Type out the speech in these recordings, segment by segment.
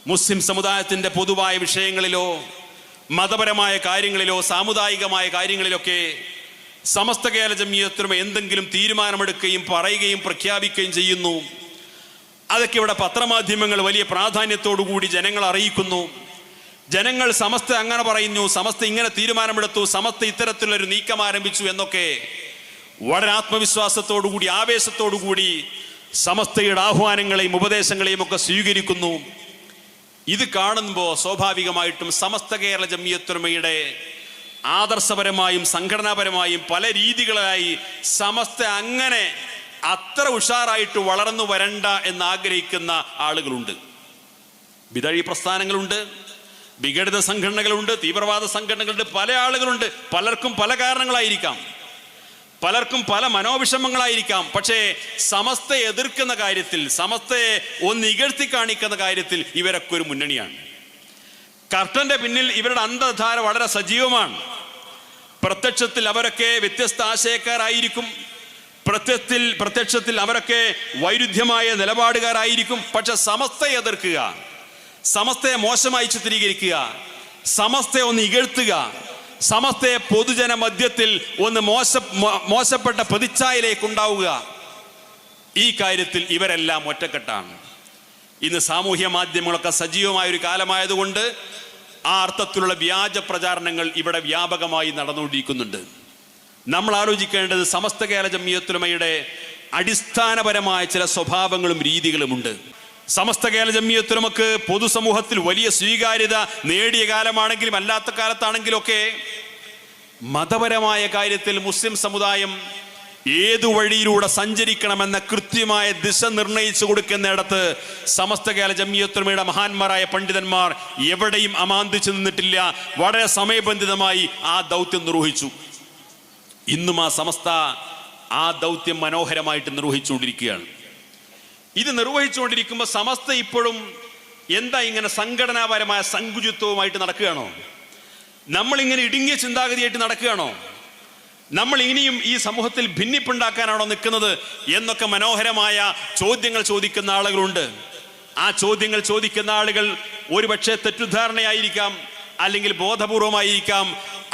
മുസ്ലിം സമുദായത്തിൻ്റെ പൊതുവായ വിഷയങ്ങളിലോ മതപരമായ കാര്യങ്ങളിലോ സാമുദായികമായ കാര്യങ്ങളിലൊക്കെ സമസ്ത കേരള ജംഇയ്യത്തുൽ ഉലമ എന്തെങ്കിലും തീരുമാനമെടുക്കുകയും പറയുകയും പ്രഖ്യാപിക്കുകയും ചെയ്യുന്നു. അതൊക്കെ ഇവിടെ പത്രമാധ്യമങ്ങൾ വലിയ പ്രാധാന്യത്തോടുകൂടി ജനങ്ങളെ അറിയിക്കുന്നു. ജനങ്ങൾ സമസ്ത അങ്ങനെ പറയുന്നു, സമസ്ത ഇങ്ങനെ തീരുമാനമെടുത്തു, സമസ്ത ഇത്തരത്തിലുള്ളൊരു നീക്കം ആരംഭിച്ചു എന്നൊക്കെ വളരെ ആത്മവിശ്വാസത്തോടുകൂടി ആവേശത്തോടുകൂടി സമസ്തയുടെ ആഹ്വാനങ്ങളെയും ഉപദേശങ്ങളെയും ഒക്കെ സ്വീകരിക്കുന്നു. ഇത് കാണുമ്പോൾ സ്വാഭാവികമായിട്ടും സമസ്ത കേരള ജംഇയ്യത്തുൽ ഉലമയുടെ ആദർശപരമായും സംഘടനാപരമായും പല രീതികളായി സമസ്ത അങ്ങനെ അത്ര ഉഷാറായിട്ട് വളർന്നു വരണ്ട എന്നാഗ്രഹിക്കുന്ന ആളുകളുണ്ട്. ബിദഈ പ്രസ്ഥാനങ്ങളുണ്ട്, വിഘടിത സംഘടനകളുണ്ട്, തീവ്രവാദ സംഘടനകളുണ്ട്, പല ആളുകളുണ്ട്. പലർക്കും പല കാരണങ്ങളായിരിക്കാം, പലർക്കും പല മനോവിഷമങ്ങളായിരിക്കാം. പക്ഷേ സമസ്തയെ എതിർക്കുന്ന കാര്യത്തിൽ, സമസ്തയെ ഒന്ന് ഇകഴ്ത്തി കാണിക്കുന്ന കാര്യത്തിൽ ഇവരൊക്കെ ഒരു മുന്നണിയാണ്. കർട്ടന്റെ പിന്നിൽ ഇവരുടെ അന്തർധാര വളരെ സജീവമാണ്. പ്രത്യക്ഷത്തിൽ അവരൊക്കെ വ്യത്യസ്ത ആശയക്കാരായിരിക്കും, പ്രത്യക്ഷത്തിൽ അവരൊക്കെ വൈരുദ്ധ്യമായ നിലപാടുകാരായിരിക്കും. പക്ഷെ സമസ്തയെ എതിർക്കുക, സമസ്തയെ മോശമായി ചിത്രീകരിക്കുക, സമസ്തയെ ഒന്ന് ഇകഴ്ത്തുക, സമസ്തയെ പൊതുജന മധ്യത്തിൽ ഒന്ന് മോശപ്പെട്ട പ്രതിച്ഛായയിലേക്ക് ഉണ്ടാവുക, ഈ കാര്യത്തിൽ ഇവരെല്ലാം ഒറ്റക്കെട്ടാണ്. ഇന്ന് സാമൂഹ്യ മാധ്യമങ്ങളൊക്കെ സജീവമായ ഒരു കാലമായതുകൊണ്ട് ആ അർത്ഥത്തിലുള്ള വ്യാജ പ്രചാരണങ്ങൾ ഇവിടെ വ്യാപകമായി നടന്നുകൊണ്ടിരിക്കുന്നുണ്ട്. നമ്മൾ ആലോചിക്കേണ്ടത് സമസ്ത കേരള ജംഇയ്യത്തുൽ ഉലമയുടെ അടിസ്ഥാനപരമായ ചില സ്വഭാവങ്ങളും രീതികളുമുണ്ട്. സമസ്ത കേരള ജംഇയ്യത്തുൽ ഉലമക്ക് പൊതുസമൂഹത്തിൽ വലിയ സ്വീകാര്യത നേടിയ കാലമാണെങ്കിലും അല്ലാത്ത കാലത്താണെങ്കിലും ഒക്കെ മതപരമായ കാര്യത്തിൽ മുസ്ലിം സമുദായം ഏതു വഴിയിലൂടെ സഞ്ചരിക്കണമെന്ന കൃത്യമായ ദിശ നിർണയിച്ചു കൊടുക്കുന്നിടത്ത് സമസ്ത കേരള ജംഇയ്യത്തുൽ ഉലമയുടെ മഹാന്മാരായ പണ്ഡിതന്മാർ എവിടെയും അമാന്തിച്ചു നിന്നിട്ടില്ല. വളരെ സമയബന്ധിതമായി ആ ദൗത്യം നിർവഹിച്ചു. ഇന്നും ആ സമസ്ത ആ ദൗത്യം മനോഹരമായിട്ട് നിർവഹിച്ചുകൊണ്ടിരിക്കുകയാണ്. ഇത് നിർവഹിച്ചുകൊണ്ടിരിക്കുമ്പോൾ സമസ്ത ഇപ്പോഴും എന്താ ഇങ്ങനെ സംഘടനാപരമായ സങ്കുചിത്വവുമായിട്ട് നടക്കുകയാണോ? നമ്മളിങ്ങനെ ഇടുങ്ങിയ ചിന്താഗതിയായിട്ട് നടക്കുകയാണോ? നമ്മൾ ഇനിയും ഈ സമൂഹത്തിൽ ഭിന്നിപ്പുണ്ടാക്കാനാണോ നിൽക്കുന്നത് എന്നൊക്കെ മനോഹരമായ ചോദ്യങ്ങൾ ചോദിക്കുന്ന ആളുകളുണ്ട്. ആ ചോദ്യങ്ങൾ ചോദിക്കുന്ന ആളുകൾ ഒരുപക്ഷെ തെറ്റിദ്ധാരണയായിരിക്കാം, അല്ലെങ്കിൽ ബോധപൂർവമായിരിക്കാം.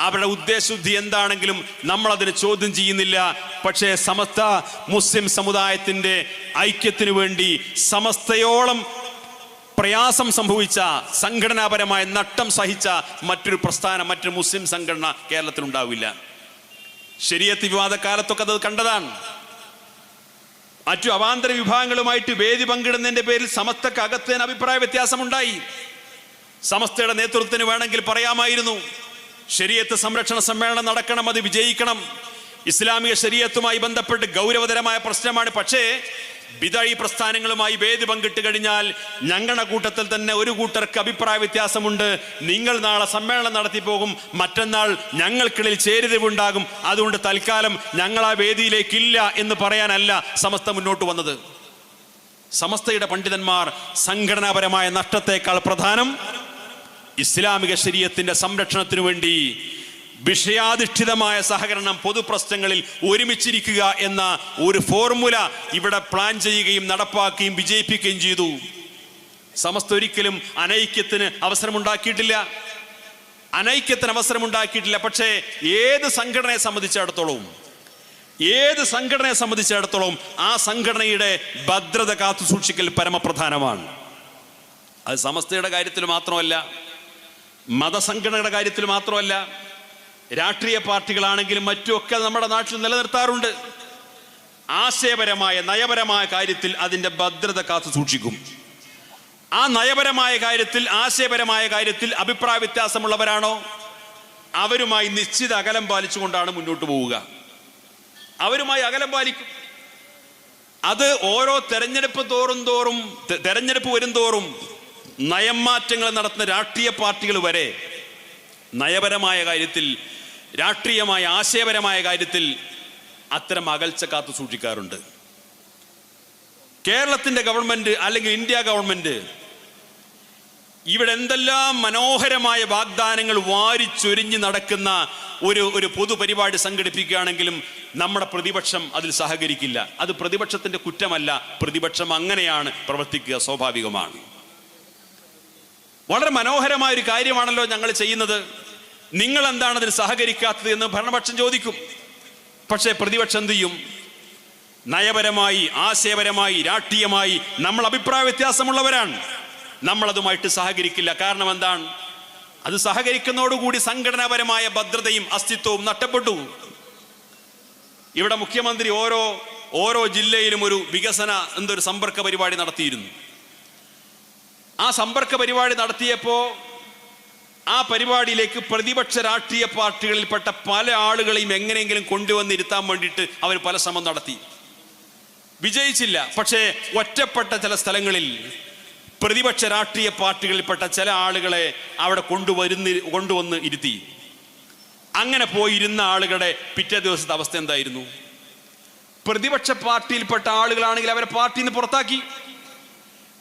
അവരുടെ ഉദ്ദേശശുദ്ധി എന്താണെങ്കിലും നമ്മൾ അതിനെ ചോദ്യം ചെയ്യുന്നില്ല. പക്ഷേ സമസ്ത മുസ്ലിം സമുദായത്തിൻ്റെ ഐക്യത്തിനു വേണ്ടി സമസ്തയോളം പ്രയാസം സംഭവിച്ച, സംഘടനാപരമായ നട്ടം സഹിച്ച മറ്റൊരു പ്രസ്ഥാനം, മറ്റൊരു മുസ്ലിം സംഘടന കേരളത്തിലുണ്ടാവില്ല. ശരീഅത്ത് വിവാദ കാലത്തൊക്കെ അത് കണ്ടതാണ്. മറ്റു അവാന്തര വിഭാഗങ്ങളുമായിട്ട് വേദി പങ്കിടുന്നതിന്റെ പേരിൽ സമസ്തക്ക് അകത്ത് തന്നെ അഭിപ്രായ വ്യത്യാസമുണ്ടായി. സമസ്തയുടെ നേതൃത്വത്തിന് വേണമെങ്കിൽ പറയാമായിരുന്നു, ശരീഅത്ത് സംരക്ഷണ സമ്മേളനം നടക്കണം, അത് വിജയിക്കണം, ഇസ്ലാമിക ശരീഅത്തുമായി ബന്ധപ്പെട്ട് ഗൗരവതരമായ പ്രശ്നമാണ്. പക്ഷേ ബിദഈ പ്രസ്ഥാനങ്ങളുമായി വേദി പങ്കിട്ട് കഴിഞ്ഞാൽ ഞങ്ങളുടെ കൂട്ടത്തിൽ തന്നെ ഒരു കൂട്ടർക്ക് അഭിപ്രായ വ്യത്യാസമുണ്ട്, നിങ്ങൾ നാളെ സമ്മേളനം നടത്തി പോകും, മറ്റന്നാൾ ഞങ്ങൾക്കിടയിൽ ചേരിതിരിവുണ്ടാകും, അതുകൊണ്ട് തൽക്കാലം ഞങ്ങൾ ആ വേദിയിലേക്കില്ല എന്ന് പറയാനല്ല സമസ്ത മുന്നോട്ട് വന്നത്. സമസ്തയുടെ പണ്ഡിതന്മാർ സംഘടനാപരമായ നഷ്ടത്തെക്കാൾ പ്രധാനം ഇസ്ലാമിക ശരീഅത്തിന്റെ സംരക്ഷണത്തിനു വേണ്ടി വിഷയാധിഷ്ഠിതമായ സഹകരണം, പൊതുപ്രശ്നങ്ങളിൽ ഒരുമിച്ചിരിക്കുക എന്ന ഒരു ഫോർമുല ഇവിടെ പ്ലാൻ ചെയ്യുകയും നടപ്പാക്കുകയും വിജയിപ്പിക്കുകയും ചെയ്തു. സമസ്ത ഒരിക്കലും അനൈക്യത്തിന് അവസരമുണ്ടാക്കിയിട്ടില്ല. പക്ഷേ ഏത് സംഘടനയെ സംബന്ധിച്ചിടത്തോളം ആ സംഘടനയുടെ ഭദ്രത കാത്തു സൂക്ഷിക്കൽ പരമപ്രധാനമാണ്. അത് സമസ്തയുടെ കാര്യത്തിൽ മാത്രമല്ല, മതസംഘടനയുടെ കാര്യത്തിൽ മാത്രമല്ല, രാഷ്ട്രീയ പാർട്ടികളാണെങ്കിലും മറ്റുമൊക്കെ നമ്മുടെ നാട്ടിൽ നിലനിർത്താറുണ്ട്. ആശയപരമായ നയപരമായ കാര്യത്തിൽ അതിൻ്റെ ഭദ്രത കാത്തു സൂക്ഷിക്കും. ആ നയപരമായ കാര്യത്തിൽ, ആശയപരമായ കാര്യത്തിൽ അഭിപ്രായ വ്യത്യാസമുള്ളവരാണോ അവരുമായി നിശ്ചിത അകലം പാലിച്ചുകൊണ്ടാണ് മുന്നോട്ട് പോവുക. അവരുമായി അകലം പാലിക്കും. അത് ഓരോ തെരഞ്ഞെടുപ്പ് വരുംതോറും നയം മാറ്റങ്ങൾ നടത്തുന്ന രാഷ്ട്രീയ പാർട്ടികൾ വരെ നയപരമായ കാര്യത്തിൽ, രാഷ്ട്രീയമായ ആശയപരമായ കാര്യത്തിൽ അത്തരം അകൽച്ച കാത്തു സൂക്ഷിക്കാറുണ്ട്. കേരളത്തിന്റെ ഗവൺമെന്റ് അല്ലെങ്കിൽ ഇന്ത്യ ഗവൺമെന്റ് ഇവിടെ എന്തെല്ലാം മനോഹരമായ വാഗ്ദാനങ്ങൾ വാരിച്ചൊരിഞ്ഞ് നടക്കുന്ന ഒരു പൊതുപരിപാടി സംഘടിപ്പിക്കുകയാണെങ്കിലും നമ്മുടെ പ്രതിപക്ഷം അതിൽ സഹകരിക്കില്ല. അത് പ്രതിപക്ഷത്തിന്റെ കുറ്റമല്ല, പ്രതിപക്ഷം അങ്ങനെയാണ് പ്രവർത്തിക്കുക, സ്വാഭാവികമാണ്. വളരെ മനോഹരമായ ഒരു കാര്യമാണല്ലോ ഞങ്ങൾ ചെയ്യുന്നത്, നിങ്ങൾ എന്താണ് അതിന് സഹകരിക്കാത്തത് എന്ന് ഭരണപക്ഷം ചോദിക്കും. പക്ഷേ പ്രതിപക്ഷം എന്ത് ചെയ്യും? നയപരമായി, ആശയപരമായി, രാഷ്ട്രീയമായി നമ്മൾ അഭിപ്രായ വ്യത്യാസമുള്ളവരാണ്, നമ്മളതുമായിട്ട് സഹകരിക്കില്ല. കാരണം എന്താണ്? അത് സഹകരിക്കുന്നതോടുകൂടി സംഘടനാപരമായ ഭദ്രതയും അസ്തിത്വവും നഷ്ടപ്പെട്ടു. ഇവിടെ മുഖ്യമന്ത്രി ഓരോ ജില്ലയിലും ഒരു വികസന എന്തൊരു സമ്പർക്ക പരിപാടി നടത്തിയിരുന്നു. ആ സമ്പർക്ക പരിപാടി നടത്തിയപ്പോൾ ആ പരിപാടിയിലേക്ക് പ്രതിപക്ഷ രാഷ്ട്രീയ പാർട്ടികളിൽപ്പെട്ട പല ആളുകളെയും എങ്ങനെയെങ്കിലും കൊണ്ടുവന്നിരുത്താൻ വേണ്ടിയിട്ട് അവർ പല ശ്രമം നടത്തി. വിജയിച്ചില്ല. പക്ഷേ ഒറ്റപ്പെട്ട ചില സ്ഥലങ്ങളിൽ പ്രതിപക്ഷ രാഷ്ട്രീയ പാർട്ടികളിൽപ്പെട്ട ചില ആളുകളെ അവിടെ കൊണ്ടുവന്ന് ഇരുത്തി. അങ്ങനെ പോയിരുന്ന ആളുകളുടെ പിറ്റേ ദിവസത്തെ അവസ്ഥ എന്തായിരുന്നു? പ്രതിപക്ഷ പാർട്ടിയിൽപ്പെട്ട ആളുകളാണെങ്കിൽ അവരെ പാർട്ടിയിൽ നിന്ന് പുറത്താക്കി.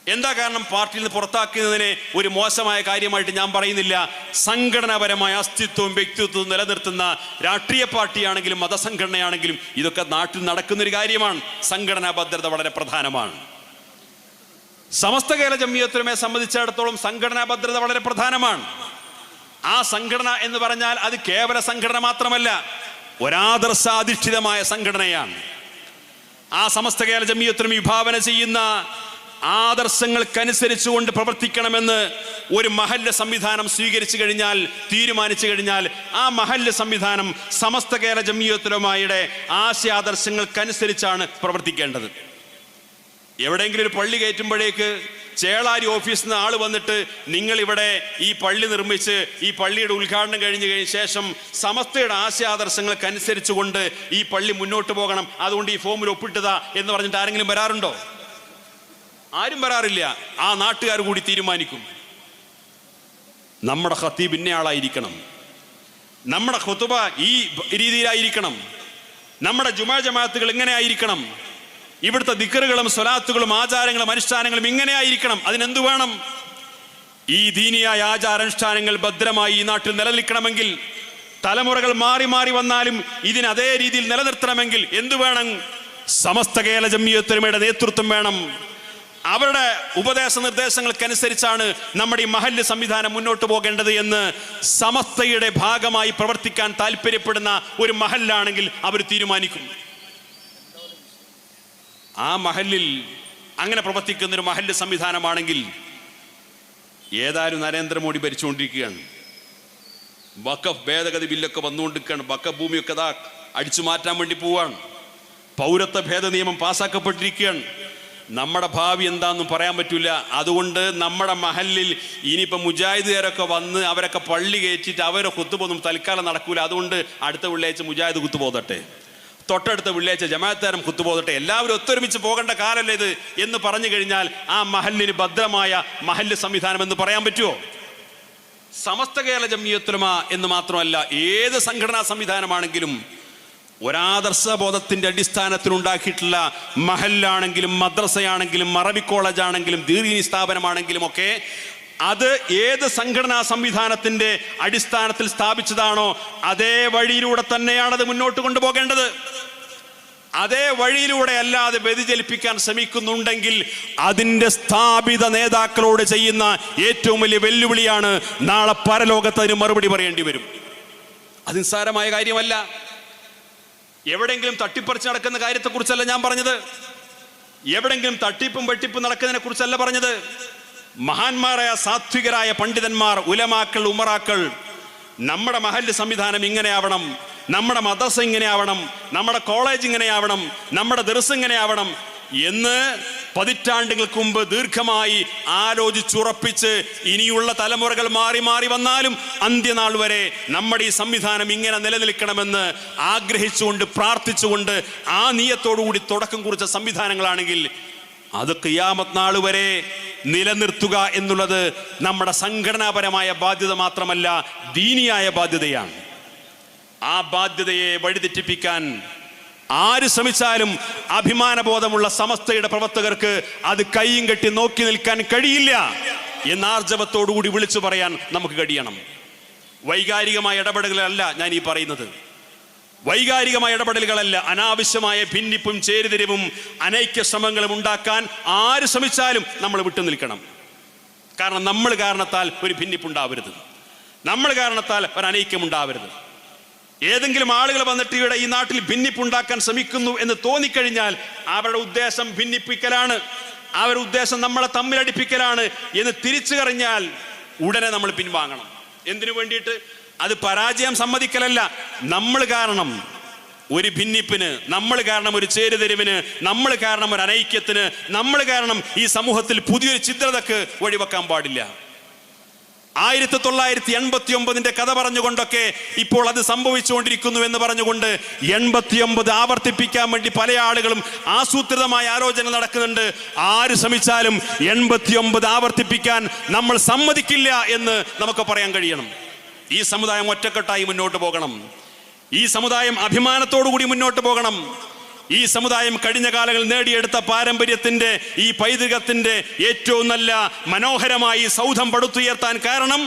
എന്താ കാരണം? പാർട്ടിയിൽ നിന്ന് പുറത്താക്കുന്നതിനെ ഒരു മോശമായ കാര്യമായിട്ട് ഞാൻ പറയുന്നില്ല. സംഘടനാപരമായ അസ്തിത്വവും വ്യക്തിത്വവും നിലനിർത്തുന്ന രാഷ്ട്രീയ പാർട്ടിയാണെങ്കിലും മതസംഘടനയാണെങ്കിലും ഇതൊക്കെ നാട്ടിൽ നടക്കുന്നൊരു കാര്യമാണ്. സംഘടനാ ഭദ്രത വളരെ പ്രധാനമാണ്. സമസ്ത കേരള ജംഇയ്യത്തുൽ ഉലമയെ സംബന്ധിച്ചിടത്തോളം സംഘടനാ ഭദ്രത വളരെ പ്രധാനമാണ്. ആ സംഘടന എന്ന് പറഞ്ഞാൽ അത് കേവല സംഘടന മാത്രമല്ല, ഒരാദർശാധിഷ്ഠിതമായ സംഘടനയാണ്. ആ സമസ്ത കേരള ജംഇയ്യത്തുൽ ഉലമ വിഭാവന ചെയ്യുന്ന ആദർശങ്ങൾക്കനുസരിച്ചുകൊണ്ട് പ്രവർത്തിക്കണമെന്ന് ഒരു മഹല്ല് സംവിധാനം സ്വീകരിച്ചു കഴിഞ്ഞാൽ, തീരുമാനിച്ചു കഴിഞ്ഞാൽ, ആ മഹല്ല് സംവിധാനം സമസ്ത കേരള ജംഇയ്യത്തുൽ ഉലമയുടെ ആശയാദർശങ്ങൾക്കനുസരിച്ചാണ് പ്രവർത്തിക്കേണ്ടത്. എവിടെയെങ്കിലും ഒരു പള്ളി കയറ്റുമ്പോഴേക്ക് ചേളാരി ഓഫീസിൽ നിന്ന് ആള് വന്നിട്ട് നിങ്ങളിവിടെ ഈ പള്ളി നിർമ്മിച്ച് ഈ പള്ളിയുടെ ഉദ്ഘാടനം കഴിഞ്ഞ ശേഷം സമസ്തയുടെ ആശയാദർശങ്ങൾക്കനുസരിച്ചുകൊണ്ട് ഈ പള്ളി മുന്നോട്ട് പോകണം, അതുകൊണ്ട് ഈ ഫോമിൽ ഒപ്പിട്ടതാ എന്ന് പറഞ്ഞിട്ട് ആരെങ്കിലും വരാറുണ്ടോ? ആരും വരാറില്ല. ആ നാട്ടുകാർ കൂടി തീരുമാനിക്കും. നമ്മുടെ ഖത്തീബ് ഇന്നയാളായിരിക്കണം, നമ്മുടെ ഖുതുബ ഈ രീതിയിലായിരിക്കണം, നമ്മുടെ ജുമാ ജമാഅത്തുകൾ ഇങ്ങനെ ആയിരിക്കണം, ഇവിടുത്തെ ദിക്റുകളും സ്വലാത്തുകളും ആചാരങ്ങളും അനുഷ്ഠാനങ്ങളും ഇങ്ങനെ ആയിരിക്കണം. അതിനെന്തു വേണം? ഈ ദീനിയായ ആചാരാനുഷ്ഠാനങ്ങൾ ഭദ്രമായി ഈ നാട്ടിൽ നിലനിൽക്കണമെങ്കിൽ, തലമുറകൾ മാറി മാറി വന്നാലും ഇതിന് അതേ രീതിയിൽ നിലനിർത്തണമെങ്കിൽ എന്തു വേണം? സമസ്ത കേരള ജംഇയ്യത്തുൽ ഉലമയുടെ നേതൃത്വം വേണം. അവരുടെ ഉപദേശ നിർദ്ദേശങ്ങൾക്കനുസരിച്ചാണ് നമ്മുടെ ഈ മഹല്ല് സംവിധാനം മുന്നോട്ട് പോകേണ്ടത് എന്ന് സമസ്തയുടെ ഭാഗമായി പ്രവർത്തിക്കാൻ താല്പര്യപ്പെടുന്ന ഒരു മഹല്ലാണെങ്കിൽ അവർ തീരുമാനിക്കും. ആ മഹല്ലിൽ അങ്ങനെ പ്രവർത്തിക്കുന്ന ഒരു മഹല്ല് സംവിധാനമാണെങ്കിൽ, ഏതായാലും നരേന്ദ്രമോദി ഭരിച്ചുകൊണ്ടിരിക്കുകയാണ്, വഖഫ് ഭേദഗതി ബില്ലൊക്കെ വന്നുകൊണ്ടിരിക്കുകയാണ്, വഖഫ് ഭൂമിയൊക്കെ അതാ അടിച്ചു മാറ്റാൻ വേണ്ടി പോവുകയാണ്, പൗരത്വ ഭേദ നിയമം പാസ്സാക്കപ്പെട്ടിരിക്കുകയാണ്. നമ്മുടെ ഭാവി എന്താണെന്നും പറയാൻ പറ്റില്ല. അതുകൊണ്ട് നമ്മുടെ മഹല്ലിൽ ഇനിയിപ്പോൾ മുജാഹിദുകാരൊക്കെ വന്ന് അവരൊക്കെ പള്ളി കയറ്റിയിട്ട് അവരെ കുത്തുപോകും തൽക്കാലം നടക്കൂല. അതുകൊണ്ട് അടുത്ത വെള്ളിയാഴ്ച മുജാഹിദ് കുത്തുപോകട്ടെ, തൊട്ടടുത്ത വെള്ളിയാഴ്ച ജമാഅത്തുകാരും കുത്തുപോകട്ടെ, എല്ലാവരും ഒത്തൊരുമിച്ച് പോകേണ്ട കാലല്ലേ ഇത് എന്ന് പറഞ്ഞു കഴിഞ്ഞാൽ ആ മഹല്ലിന് ഭദ്രമായ മഹല്ല് സംവിധാനം എന്ന് പറയാൻ പറ്റുമോ? സമസ്ത കേരള ജംഇയ്യത്തുൽ ഉലമ എന്ന് മാത്രമല്ല, ഏത് സംഘടനാ സംവിധാനമാണെങ്കിലും ഒരാദർശബോധത്തിന്റെ അടിസ്ഥാനത്തിൽ ഉണ്ടാക്കിയിട്ടുള്ള മഹല്ലാണെങ്കിലും മദ്രസയാണെങ്കിലും അറബി കോളേജ് ആണെങ്കിലും ദീനീ സ്ഥാപനമാണെങ്കിലും ഒക്കെ അത് ഏത് സംഘടനാ സംവിധാനത്തിന്റെ അടിസ്ഥാനത്തിൽ സ്ഥാപിച്ചതാണോ അതേ വഴിയിലൂടെ തന്നെയാണത് മുന്നോട്ട് കൊണ്ടുപോകേണ്ടത്. അതേ വഴിയിലൂടെ അല്ലാതെ വ്യതിചലിപ്പിക്കാൻ ശ്രമിക്കുന്നുണ്ടെങ്കിൽ അതിൻ്റെ സ്ഥാപിത നേതാക്കളോട് ചെയ്യുന്ന ഏറ്റവും വലിയ വെല്ലുവിളിയാണ് നാളെ പരലോകത്ത് അതിന് മറുപടി പറയേണ്ടി വരും. അത് നിസ്സാരമായ കാര്യമല്ല. എവിടെയെങ്കിലും തട്ടിപ്പറിച്ച് നടക്കുന്ന കാര്യത്തെക്കുറിച്ചല്ല ഞാൻ പറഞ്ഞത്, എവിടെയെങ്കിലും തട്ടിപ്പും വെട്ടിപ്പും നടക്കുന്നതിനെ കുറിച്ചല്ല പറഞ്ഞത്. മഹാന്മാരായ സാത്വികരായ പണ്ഡിതന്മാർ, ഉലമാക്കൾ, ഉമറാക്കൾ നമ്മുടെ മഹല്ല് സംവിധാനം ഇങ്ങനെയാവണം, നമ്മുടെ മദ്രസ ഇങ്ങനെയാവണം, നമ്മുടെ കോളേജ് ഇങ്ങനെയാവണം, നമ്മുടെ ദർസ് ഇങ്ങനെയാവണം എന്ന് പതിറ്റാണ്ടുകൾക്ക് മുമ്പ് ദീർഘമായി ആലോചിച്ചുറപ്പിച്ച് ഇനിയുള്ള തലമുറകൾ മാറി മാറി വന്നാലും അന്ത്യനാൾ വരെ നമ്മുടെ ഈ സംവിധാനം ഇങ്ങനെ നിലനിൽക്കണമെന്ന് ആഗ്രഹിച്ചുകൊണ്ട് പ്രാർത്ഥിച്ചുകൊണ്ട് ആ നിയത്തോടുകൂടി തുടക്കം കുറിച്ച സംവിധാനങ്ങളാണെങ്കിൽ അത് ഖിയാമത്ത് നാൾ വരെ നിലനിർത്തുക എന്നുള്ളത് നമ്മുടെ സംഘടനാപരമായ ബാധ്യത മാത്രമല്ല, ദീനിയായ ബാധ്യതയാണ്. ആ ബാധ്യതയെ വഴിതെറ്റിപ്പിക്കാൻ ആര് ശ്രമിച്ചാലും അഭിമാനബോധമുള്ള സമസ്തയുടെ പ്രവർത്തകർക്ക് അത് കയ്യും കെട്ടി നോക്കി നിൽക്കാൻ കഴിയില്ല എന്ന് ആർജവത്തോടുകൂടി വിളിച്ചു പറയാൻ നമുക്ക് കഴിയണം. വൈകാരികമായ ഇടപെടലുകളല്ല ഞാൻ ഈ പറയുന്നത്, വൈകാരികമായ ഇടപെടലുകളല്ല. അനാവശ്യമായ ഭിന്നിപ്പും ചേരിതിരിവും അനൈക്യ ശ്രമങ്ങളും ഉണ്ടാക്കാൻ ആര് ശ്രമിച്ചാലും നമ്മൾ വിട്ടു നിൽക്കണം. കാരണം നമ്മൾ കാരണത്താൽ ഒരു ഭിന്നിപ്പുണ്ടാവരുത്, നമ്മൾ കാരണത്താൽ ഒരു അനൈക്യമുണ്ടാവരുത്. ഏതെങ്കിലും ആളുകൾ വന്നിട്ട് ഇവിടെ ഈ നാട്ടിൽ ഭിന്നിപ്പുണ്ടാക്കാൻ ശ്രമിക്കുന്നു എന്ന് തോന്നിക്കഴിഞ്ഞാൽ അവരുടെ ഉദ്ദേശം ഭിന്നിപ്പിക്കലാണ്, അവരുടെ ഉദ്ദേശം നമ്മളെ തമ്മിലടിപ്പിക്കലാണ് എന്ന് തിരിച്ചു കഴിഞ്ഞാൽ ഉടനെ നമ്മൾ പിൻവാങ്ങണം. എന്തിനു വേണ്ടിയിട്ട്? അത് പരാജയം സമ്മതിക്കലല്ല. നമ്മൾ കാരണം ഒരു ഭിന്നിപ്പിന്, നമ്മൾ കാരണം ഒരു ചേരുതെരുവിന്, നമ്മൾ കാരണം ഒരു അനൈക്യത്തിന്, നമ്മൾ കാരണം ഈ സമൂഹത്തിൽ പുതിയൊരു ചിത്രതക്ക് വഴിവെക്കാൻ പാടില്ല. 1989 കഥ പറഞ്ഞുകൊണ്ടൊക്കെ ഇപ്പോൾ അത് സംഭവിച്ചുകൊണ്ടിരിക്കുന്നു എന്ന് പറഞ്ഞുകൊണ്ട് 89 ആവർത്തിപ്പിക്കാൻ വേണ്ടി പല ആളുകളും ആസൂത്രിതമായ ആലോചന നടക്കുന്നുണ്ട്. ആര് ശ്രമിച്ചാലും 89 ആവർത്തിപ്പിക്കാൻ നമ്മൾ സമ്മതിക്കില്ല എന്ന് നമുക്ക് പറയാൻ കഴിയണം. ഈ സമുദായം ഒറ്റക്കെട്ടായി മുന്നോട്ട് പോകണം. ഈ സമുദായം അഭിമാനത്തോടുകൂടി മുന്നോട്ട് പോകണം. ഈ സമുദായം കഴിഞ്ഞ കാലങ്ങളിൽ നേടിയെടുത്ത പാരമ്പര്യത്തിന്റെ, ഈ പൈതൃകത്തിന്റെ ഏറ്റവും നല്ല മനോഹരമായി സൗധം പടുത്തുയർത്താൻ കാരണം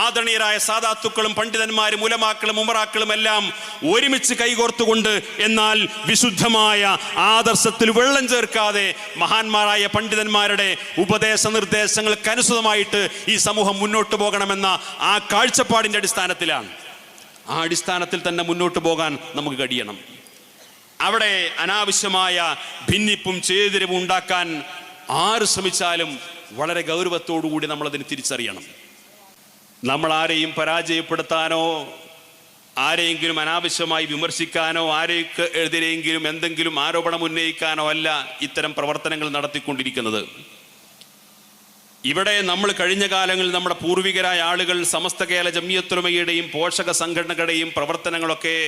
ആദരണീയരായ സാദാത്തുക്കളും പണ്ഡിതന്മാരും ഉലമാക്കളും ഉമറാക്കളും എല്ലാം ഒരുമിച്ച് കൈകോർത്തുകൊണ്ട്, എന്നാൽ വിശുദ്ധമായ ആദർശത്തിൽ വെള്ളം ചേർക്കാതെ മഹാന്മാരായ പണ്ഡിതന്മാരുടെ ഉപദേശ നിർദ്ദേശങ്ങൾക്കനുസൃതമായിട്ട് ഈ സമൂഹം മുന്നോട്ട് പോകണമെന്ന ആ കാഴ്ചപ്പാടിന്റെ അടിസ്ഥാനത്തിലാണ്. ആ അടിസ്ഥാനത്തിൽ തന്നെ മുന്നോട്ട് പോകാൻ നമുക്ക് കഴിയണം. അവിടെ അനാവശ്യമായ ഭിന്നിപ്പും ചേരിതിരിവും ഉണ്ടാക്കാൻ ആര് ശ്രമിച്ചാലും വളരെ ഗൗരവത്തോടുകൂടി നമ്മളതിന് തിരിച്ചറിയണം. നമ്മൾ ആരെയും പരാജയപ്പെടുത്താനോ ആരെയെങ്കിലും അനാവശ്യമായി വിമർശിക്കാനോ ആരെയെതിരെയെങ്കിലും എന്തെങ്കിലും ആരോപണം ഉന്നയിക്കാനോ അല്ല ഇത്തരം പ്രവർത്തനങ്ങൾ നടത്തിക്കൊണ്ടിരിക്കുന്നത്. ഇവിടെ നമ്മൾ കഴിഞ്ഞ കാലങ്ങളിൽ നമ്മുടെ പൂർവികരായ ആളുകൾ സമസ്ത കേരള ജംഇയ്യത്തുൽ പോഷക സംഘടനകളുടെയും പ്രവർത്തനങ്ങളൊക്കെ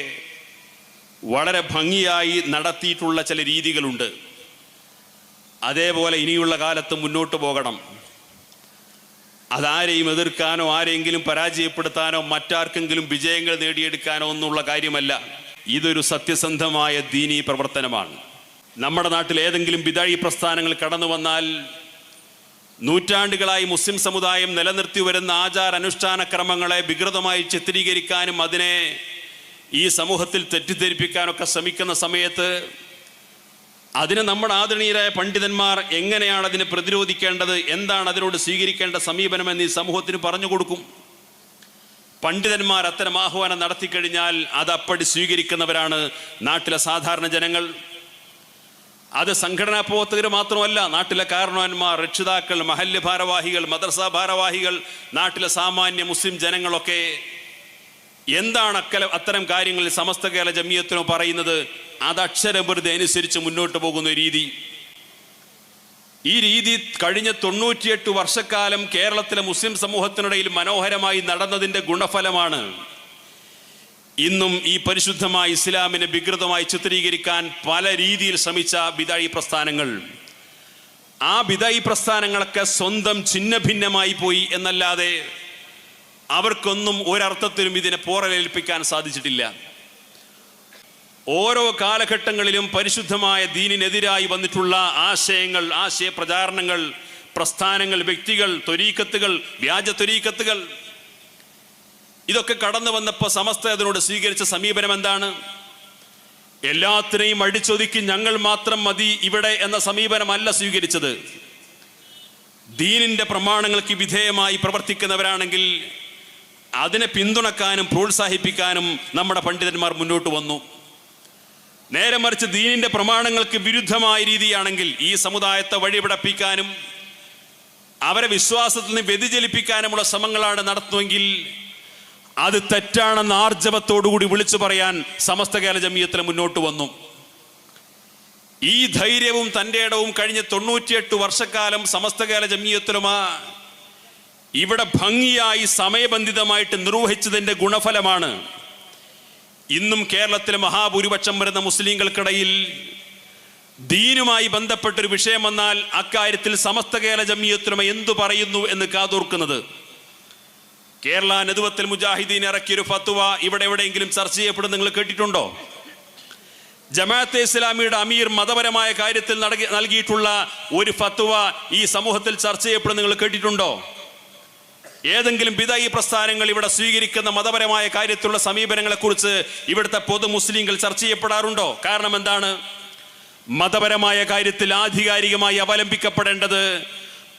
വളരെ ഭംഗിയായി നടത്തിയിട്ടുള്ള ചില രീതികളുണ്ട്. അതേപോലെ ഇനിയുള്ള കാലത്ത് മുന്നോട്ട് പോകണം. അതാരെയും എതിർക്കാനോ ആരെങ്കിലും പരാജയപ്പെടുത്താനോ മറ്റാർക്കെങ്കിലും വിജയങ്ങൾ നേടിയെടുക്കാനോ ഒന്നുള്ള കാര്യമല്ല. ഇതൊരു സത്യസന്ധമായ ദീനീ പ്രവർത്തനമാണ്. നമ്മുടെ നാട്ടിൽ ഏതെങ്കിലും ബിദഅഈ പ്രസ്ഥാനങ്ങൾ കടന്നു വന്നാൽ നൂറ്റാണ്ടുകളായി മുസ്ലിം സമുദായം നിലനിർത്തി വരുന്ന ആചാര അനുഷ്ഠാന ക്രമങ്ങളെ വികൃതമായി ചിത്രീകരിക്കാനും അതിനെ ഈ സമൂഹത്തിൽ തെറ്റിദ്ധരിപ്പിക്കാനൊക്കെ ശ്രമിക്കുന്ന സമയത്ത് അതിന് നമ്മുടെ ആദരണീയരായ പണ്ഡിതന്മാർ എങ്ങനെയാണ് അതിനെ പ്രതിരോധിക്കേണ്ടത്, എന്താണ് അതിനോട് സ്വീകരിക്കേണ്ട സമീപനമെന്ന് ഈ സമൂഹത്തിന് പറഞ്ഞു കൊടുക്കും. പണ്ഡിതന്മാർ അത്തരം ആഹ്വാനം നടത്തിക്കഴിഞ്ഞാൽ അത് അപ്പടി സ്വീകരിക്കുന്നവരാണ് നാട്ടിലെ സാധാരണ ജനങ്ങൾ. അത് സംഘടനാ പ്രവർത്തകർ മാത്രമല്ല, നാട്ടിലെ കാരണവന്മാർ, രക്ഷിതാക്കൾ, മഹല്ല് ഭാരവാഹികൾ, മദ്രസ ഭാരവാഹികൾ, നാട്ടിലെ സാമാന്യ മുസ്ലിം ജനങ്ങളൊക്കെ എന്താണ് അത്തരം കാര്യങ്ങളിൽ സമസ്ത കേരള ജംഇയ്യത്തിനോ പറയുന്നത്, അത് അക്ഷരപ്രതി അനുസരിച്ച് മുന്നോട്ട് പോകുന്ന രീതി. ഈ രീതി കഴിഞ്ഞ 98 വർഷക്കാലം കേരളത്തിലെ മുസ്ലിം സമൂഹത്തിനിടയിൽ മനോഹരമായി നടന്നതിൻ്റെ ഗുണഫലമാണ് ഇന്നും ഈ പരിശുദ്ധമായ ഇസ്ലാമിനെ വികൃതമായി ചിത്രീകരിക്കാൻ പല രീതിയിൽ ശ്രമിച്ച ബിദഅഈ പ്രസ്ഥാനങ്ങൾ. ആ ബിദഅഈ പ്രസ്ഥാനങ്ങളൊക്കെ സ്വന്തം ഛിന്ന ഭിന്നമായി പോയി എന്നല്ലാതെ അവർക്കൊന്നും ഒരർത്ഥത്തിലും ഇതിനെ പോറലേൽപ്പിക്കാൻ സാധിച്ചിട്ടില്ല. ഓരോ കാലഘട്ടങ്ങളിലും പരിശുദ്ധമായ ദീനിനെതിരായി വന്നിട്ടുള്ള ആശയങ്ങൾ, ആശയപ്രചാരണങ്ങൾ, പ്രസ്ഥാനങ്ങൾ, വ്യക്തികൾ, ത്വരീഖത്തുകൾ, വ്യാജ ത്വരീഖത്തുകൾ, ഇതൊക്കെ കടന്നു വന്നപ്പോൾ സമസ്ത അതിനോട് സ്വീകരിച്ച സമീപനം എന്താണ്? എല്ലാത്തിനെയും അടിച്ചൊതുക്കി ഞങ്ങൾ മാത്രം മതി ഇവിടെ എന്ന സമീപനമല്ല സ്വീകരിച്ചത്. ദീനിന്റെ പ്രമാണങ്ങൾക്ക് വിധേയമായി പ്രവർത്തിക്കുന്നവരാണെങ്കിൽ അതിനെ പിന്തുണക്കാനും പ്രോത്സാഹിപ്പിക്കാനും നമ്മുടെ പണ്ഡിതന്മാർ മുന്നോട്ട് വന്നു. നേരെ മറിച്ച് ദീനിന്റെ പ്രമാണങ്ങൾക്ക് വിരുദ്ധമായ രീതിയാണെങ്കിൽ ഈ സമുദായത്തെ വഴിപിടപ്പിക്കാനും അവരെ വിശ്വാസത്തിൽ നിന്ന് വ്യതിചലിപ്പിക്കാനുമുള്ള ശ്രമങ്ങളാണ് നടത്തുമെങ്കിൽ അത് തെറ്റാണെന്ന് ആർജവത്തോടുകൂടി വിളിച്ചു പറയാൻ സമസ്ത കേരള ജംഇയ്യത്തിൽ മുന്നോട്ട് വന്നു. ഈ ധൈര്യവും തൻ്റെ ഇടവും കഴിഞ്ഞ 98 വർഷക്കാലം സമസ്ത കേരള ജംഇയ്യത്തുലമ ഇവിടെ ഭംഗിയായി സമയബന്ധിതമായിട്ട് നിർവഹിച്ചതിൻ്റെ ഗുണഫലമാണ് ഇന്നും കേരളത്തിലെ മഹാഭൂരിപക്ഷം വരുന്ന മുസ്ലിങ്ങൾക്കിടയിൽ ദീനുമായി ബന്ധപ്പെട്ടൊരു വിഷയം വന്നാൽ അക്കാര്യത്തിൽ സമസ്ത കേരള ജംഇയ്യത്തുലമ എന്തു പറയുന്നു എന്ന് കാതോർക്കുന്നത്. കേരള നദ്വത്തുൽ മുജാഹിദീൻ ഇറക്കിയൊരു ഫത്വ ഇവിടെ എവിടെയെങ്കിലും ചർച്ച ചെയ്യപ്പെടുന്നത് നിങ്ങൾ കേട്ടിട്ടുണ്ടോ? ജമാഅത്തെ ഇസ്ലാമിയുടെ അമീർ മതപരമായ കാര്യത്തിൽ നൽകിയിട്ടുള്ള ഒരു ഫത്വ ഈ സമൂഹത്തിൽ ചർച്ച ചെയ്യപ്പെടുന്നത് നിങ്ങൾ കേട്ടിട്ടുണ്ടോ? ഏതെങ്കിലും ബിദഅഈ പ്രസ്ഥാനങ്ങൾ ഇവിടെ സ്വീകരിക്കുന്ന മതപരമായ കാര്യത്തിലുള്ള സമീപനങ്ങളെക്കുറിച്ച് ഇവിടുത്തെ പൊതു മുസ്ലിങ്ങൾ ചർച്ച ചെയ്യപ്പെടാറുണ്ടോ? കാരണം എന്താണ്? മതപരമായ കാര്യത്തിൽ ആധികാരികമായി അവലംബിക്കപ്പെടേണ്ടത്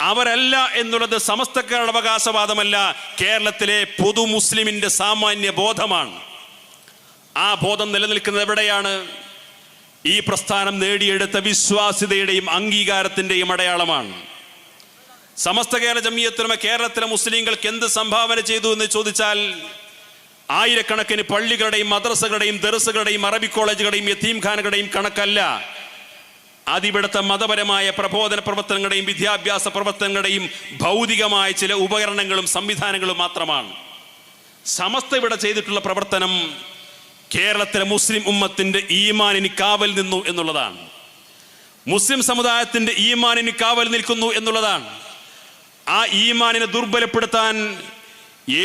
അവരല്ല എന്നുള്ളത് സമസ്തക്കാരുടെ അവകാശവാദമല്ല, കേരളത്തിലെ പൊതു മുസ്ലിമിന്റെ സാമാന്യ ബോധമാണ്. ആ ബോധം നിലനിൽക്കുന്നത് എവിടെയാണ്? ഈ പ്രസ്ഥാനം നേടിയെടുത്ത വിശ്വാസ്യതയുടെയും അംഗീകാരത്തിന്റെയും അടയാളമാണ്. സമസ്ത കേരള ജംഇയ്യത്തുൽ ഉലമ കേരളത്തിലെ മുസ്ലിങ്ങൾക്ക് എന്ത് സംഭാവന ചെയ്തു എന്ന് ചോദിച്ചാൽ ആയിരക്കണക്കിന് പള്ളികളുടെയും മദ്രസകളുടെയും ദർസുകളുടെയും അറബി കോളേജുകളുടെയും യതീംഖാനകളുടെയും കണക്കല്ല. അതിവിടുത്തെ മതപരമായ പ്രബോധന പ്രവർത്തനങ്ങളുടെയും വിദ്യാഭ്യാസ പ്രവർത്തനങ്ങളുടെയും ഭൗതികമായ ചില ഉപകരണങ്ങളും സംവിധാനങ്ങളും മാത്രമാണ്. സമസ്ത ഇവിടെ ചെയ്തിട്ടുള്ള പ്രവർത്തനം കേരളത്തിലെ മുസ്ലിം ഉമ്മത്തിന്റെ ഈമാനിന് കാവൽ നിന്നു എന്നുള്ളതാണ്. മുസ്ലിം സമുദായത്തിന്റെ ഈമാനിന് കാവൽ നിൽക്കുന്നു എന്നുള്ളതാണ്. ആ ഈമാനിനെ ദുർബലപ്പെടുത്താൻ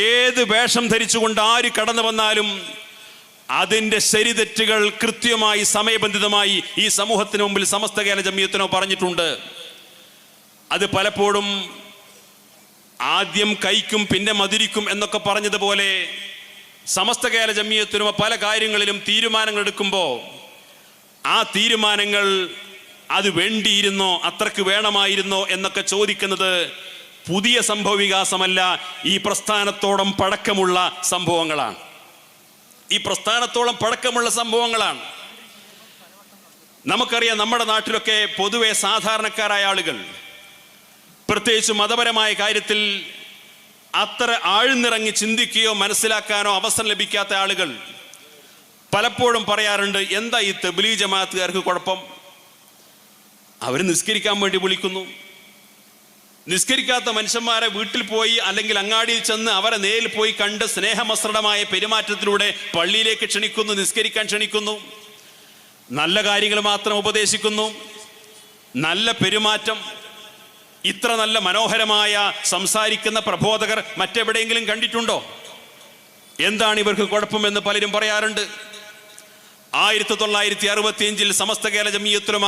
ഏത് വേഷം ധരിച്ചുകൊണ്ട് ആര് കടന്നു വന്നാലും അതിൻ്റെ ശരിതെറ്റുകൾ കൃത്യമായി സമയബന്ധിതമായി ഈ സമൂഹത്തിന് മുമ്പിൽ സമസ്ത കേരള ജംഇയ്യത്തുൽ ഉലമ പറഞ്ഞിട്ടുണ്ട്. അത് പലപ്പോഴും ആദ്യം കൈക്കും പിന്നെ മധുരിക്കും എന്നൊക്കെ പറഞ്ഞതുപോലെ സമസ്ത കേരള ജംഇയ്യത്തുൽ ഉലമ പല കാര്യങ്ങളിലും തീരുമാനങ്ങൾ എടുക്കുമ്പോൾ ആ തീരുമാനങ്ങൾ അത് വേണ്ടിയിരുന്നോ, അത്രക്ക് വേണമായിരുന്നോ എന്നൊക്കെ ചോദിക്കുന്നത് പുതിയ സംഭവ വികാസമല്ല, ഈ പ്രസ്ഥാനത്തോളം പഴക്കമുള്ള സംഭവങ്ങളാണ്. ഈ പ്രസ്ഥാനത്തോളം പഴക്കമുള്ള സംഭവങ്ങളാണ്. നമുക്കറിയാം, നമ്മുടെ നാട്ടിലൊക്കെ പൊതുവെ സാധാരണക്കാരായ ആളുകൾ, പ്രത്യേകിച്ച് മതപരമായ കാര്യത്തിൽ അത്ര ആഴ്ന്നിറങ്ങി ചിന്തിക്കുകയോ മനസ്സിലാക്കാനോ അവസരം ലഭിക്കാത്ത ആളുകൾ പലപ്പോഴും പറയാറുണ്ട്, എന്താ ഈ തബ്ലീഗ് ജമാഅത്തുകാർക്ക് കുഴപ്പം? അവർ നിസ്കരിക്കാൻ വേണ്ടി വിളിക്കുന്നു. നിസ്കരിക്കാത്ത മനുഷ്യന്മാരെ വീട്ടിൽ പോയി അല്ലെങ്കിൽ അങ്ങാടിയിൽ ചെന്ന് അവരെ നേരിൽ പോയി കണ്ട് സ്നേഹമസൃണമായ പെരുമാറ്റത്തിലൂടെ പള്ളിയിലേക്ക് ക്ഷണിക്കുന്നു, നിസ്കരിക്കാൻ ക്ഷണിക്കുന്നു, നല്ല കാര്യങ്ങൾ മാത്രം ഉപദേശിക്കുന്നു. നല്ല പെരുമാറ്റം, ഇത്ര നല്ല മനോഹരമായ സംസാരിക്കുന്ന പ്രബോധകർ മറ്റെവിടെയെങ്കിലും കണ്ടിട്ടുണ്ടോ? എന്താണ് ഇവർക്ക് കുഴപ്പമെന്ന് പലരും പറയാറുണ്ട്. 1965 സമസ്ത കേരള ജംഇയ്യത്തുൽ ഉലമ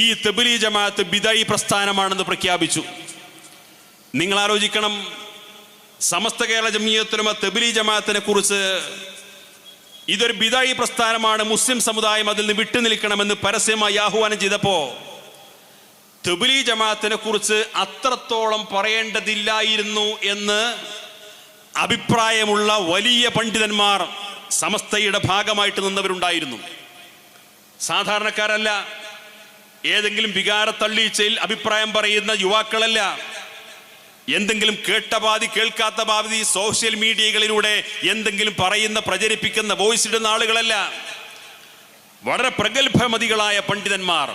ഈ തബ്ലീഗ് ജമാഅത്ത് ബിദഈ പ്രസ്ഥാനമാണെന്ന് പ്രഖ്യാപിച്ചു. നിങ്ങൾ ആലോചിക്കണം, സമസ്ത കേരള ജംഇയ്യത്തുൽ ഉലമ തബ്ലീഗ് ജമാഅത്തിനെ കുറിച്ച് ഇതൊരു ബിദഈ പ്രസ്ഥാനമാണ്, മുസ്ലിം സമുദായം അതിൽ നിന്ന് വിട്ടുനിൽക്കണമെന്ന് പരസ്യമായി ആഹ്വാനം ചെയ്തപ്പോ തബ്ലീഗ് ജമാഅത്തിനെ കുറിച്ച് അത്രത്തോളം പറയേണ്ടതില്ലായിരുന്നു എന്ന് അഭിപ്രായമുള്ള വലിയ പണ്ഡിതന്മാർ സമസ്തയുടെ ഭാഗമായിട്ട് നിന്നവരുണ്ടായിരുന്നു. സാധാരണക്കാരല്ല, ഏതെങ്കിലും വികാര തള്ളീച്ചയിൽ അഭിപ്രായം പറയുന്ന യുവാക്കളല്ല, എന്തെങ്കിലും കേട്ട പാതി കേൾക്കാത്ത പാതി സോഷ്യൽ മീഡിയകളിലൂടെ എന്തെങ്കിലും പറയുന്ന പ്രചരിപ്പിക്കുന്ന വോയിസ് ഇടുന്ന ആളുകളല്ല. വളരെ പ്രഗത്ഭമതികളായ പണ്ഡിതന്മാർ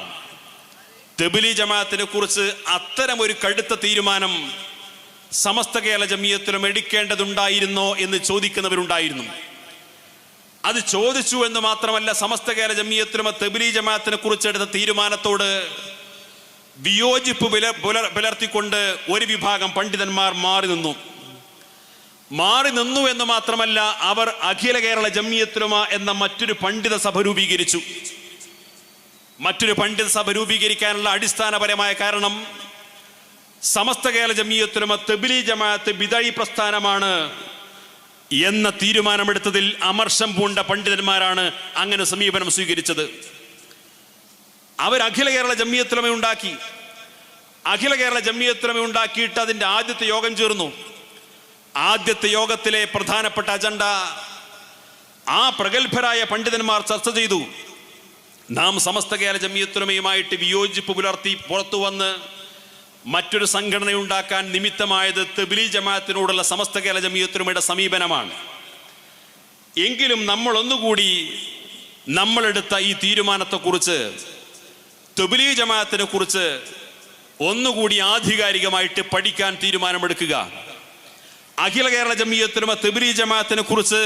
തബ്ലീഗ് ജമാഅത്തിനെ കുറിച്ച് അത്തരം ഒരു കടുത്ത തീരുമാനം സമസ്ത കേരള ജംഇയ്യത്തുൽ ഉലമ എടുക്കേണ്ടതുണ്ടായിരുന്നോ എന്ന് ചോദിക്കുന്നവരുണ്ടായിരുന്നു. അത് ചോദിച്ചു എന്ന് മാത്രമല്ല, സമസ്ത കേരള ജംഇയ്യത്തുൽ ഉലമ തബ്ലീഗ് ജമാഅത്തിനെ കുറിച്ച് എടുത്ത തീരുമാനത്തോട് വിയോജിപ്പ് പുലർത്തിക്കൊണ്ട് ഒരു വിഭാഗം പണ്ഡിതന്മാർ മാറി നിന്നു എന്ന് മാത്രമല്ല, അവർ അഖില കേരള ജംഇയ്യത്തുൽ ഉലമ എന്ന മറ്റൊരു പണ്ഡിത സഭ രൂപീകരിച്ചു. മറ്റൊരു പണ്ഡിത സഭ രൂപീകരിക്കാനുള്ള അടിസ്ഥാനപരമായ കാരണം സമസ്ത കേരള ജംഇയ്യത്തുൽ ഉലമ തബ്ലീഗ് ജമാഅത്ത് ബിദഈ പ്രസ്ഥാനമാണ് എന്ന തീരുമാനമെടുത്തതിൽ അമർഷം പൂണ്ട പണ്ഡിതന്മാരാണ് അങ്ങനെ സമീപനം സ്വീകരിച്ചത്. അവർ അഖില കേരള ജംഇയ്യത്തുൽ ഉലമ ഉണ്ടാക്കി. അഖില കേരള ജംഇയ്യത്തുൽ ഉലമ ഉണ്ടാക്കിയിട്ട് അതിൻ്റെ ആദ്യത്തെ യോഗം ചേർന്നു. ആദ്യത്തെ യോഗത്തിലെ പ്രധാനപ്പെട്ട അജണ്ട ആ പ്രഗത്ഭരായ പണ്ഡിതന്മാർ ചർച്ച ചെയ്തു. നാം സമസ്ത കേരള ജംഇയ്യത്തുൽ ഉലമയുമായിട്ട് വിയോജിപ്പ് പുലർത്തി പുറത്തു വന്ന് മറ്റൊരു സംഘടനയുണ്ടാക്കാൻ നിമിത്തമായത് തബ്ലീഗ് ജമാഅത്തിനോടുള്ള സമസ്ത കേരള ജംഇയ്യത്തുൽ ഉലമയുടെ സമീപനമാണ്. എങ്കിലും നമ്മൾ ഒന്നുകൂടി നമ്മളെടുത്ത ഈ തീരുമാനത്തെക്കുറിച്ച്, തബ്ലീഗ് ജമാഅത്തിനെ കുറിച്ച് ഒന്നുകൂടി ആധികാരികമായിട്ട് പഠിക്കാൻ തീരുമാനമെടുക്കുക. അഖില കേരള ജംഇയ്യത്തുൽ ഉലമ തബ്ലീഗ് ജമാഅത്തിനെ കുറിച്ച്